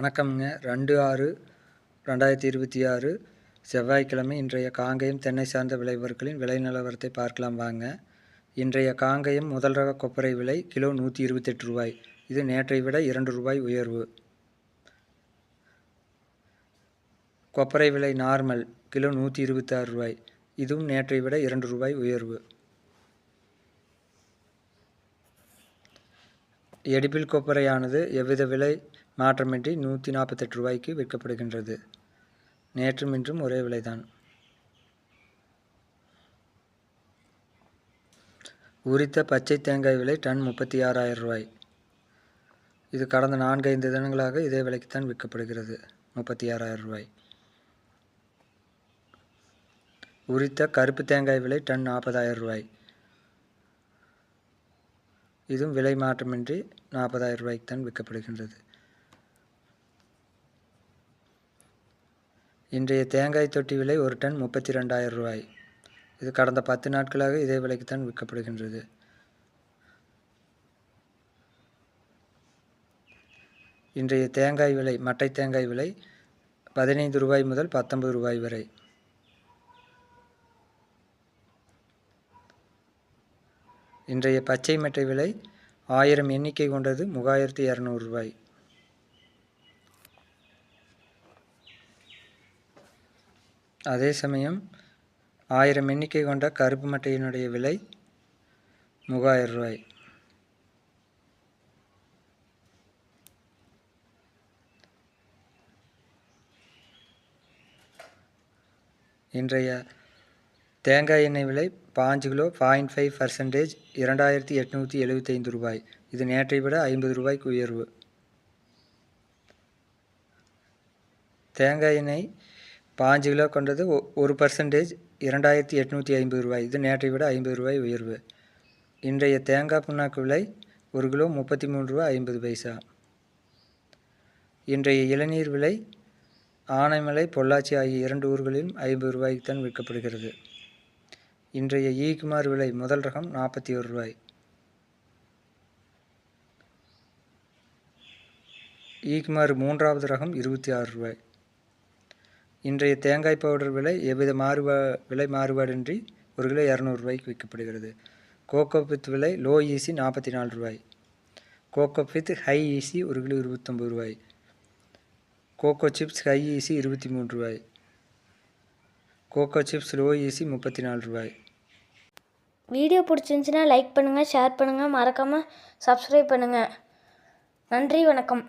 வணக்கம்ங்க. 2/6/2026 செவ்வாய்க்கிழமை. இன்றைய காங்கயம் தென்னை சார்ந்த விளைபொருட்களின் விலை நிலவரத்தை பார்க்கலாம் வாங்க. இன்றைய காங்கயம் முதல் ரக கொப்பரை விலை கிலோ ரூ. 128. இது நேற்றை விட ரூ. 2 உயர்வு. கொப்பரை விலை நார்மல் கிலோ ரூ. 126. இதுவும் நேற்றை விட ரூ. 2 உயர்வு. எடிபிள் கொப்பரையானது எவ்வித விலை மாற்றமின்றி ரூ. 148க்கு விற்கப்படுகின்றது. நேற்றும் இன்றும் ஒரே விலைதான். உரித்த பச்சை தேங்காய் விலை டன் ரூ. 36,000. இது கடந்த 4-5 தினங்களாக இதே விலைக்குத்தான் விற்கப்படுகிறது. ரூ. 36,000. உரித்த கருப்பு தேங்காய் விலை டன் ரூ. 40,000. இதுவும் விலை மாற்றமின்றி ரூ. 40,000 தான் விற்கப்படுகின்றது. இன்றைய தேங்காய் தொட்டி விலை ஒரு டன் ரூ. 32,000. இது கடந்த 10 நாட்களாக இதே விலைக்குத்தான் விற்கப்படுகின்றது. இன்றைய தேங்காய் விலை மட்டை தேங்காய் விலை ரூ. 15 முதல் ரூ. 19 வரை. இன்றைய பச்சை மட்டை விலை 1000 எண்ணிக்கை கொண்டது ரூ. 3200. அதே சமயம் 1000 எண்ணிக்கை கொண்ட கருப்பு மட்டையினுடைய விலை ரூ. 3000. இன்றைய தேங்காய் எண்ணெய் விலை 5 கிலோ 0.5% ரூ. 2875. இது நேற்றை விட ரூ. 50 உயர்வு. தேங்காய் எண்ணெய் 5 கிலோ கொண்டது 1% ரூ. 2850. இது நேற்றை விட ரூ. 50 உயர்வு. இன்றைய தேங்காய் புண்ணாக்கு விலை 1 கிலோ ரூ. 33.50. இன்றைய இளநீர் விலை ஆனைமலை, பொள்ளாச்சி ஆகிய 2 ஊர்களிலும் ரூ. 50 தான் விற்கப்படுகிறது. இன்றைய ஈக்குமார் விலை முதல் ரகம் ரூ. 41. ஈக்குமார் 3வது ரகம் ரூ. 26. இன்றைய தேங்காய் பவுடர் விலை எவ்வித விலை மாறுபாடின்றி 1 கிலோ ரூ. 200 விற்கப்படுகிறது. கோகோ பித் விலை லோ ஈசி ரூ. 44. கோகோ பித் ஹை ஈசி 1 கிலோ ரூ. 29. கோகோ சிப்ஸ் ஹை ஈசி ரூ. 23. கோகோ சிப்ஸ் லோ ஈசி ரூ. 34. வீடியோ பிடிச்சிருந்துச்சுன்னா லைக் பண்ணுங்கள், ஷேர் பண்ணுங்கள், மறக்காமல் சப்ஸ்கிரைப் பண்ணுங்கள். நன்றி, வணக்கம்.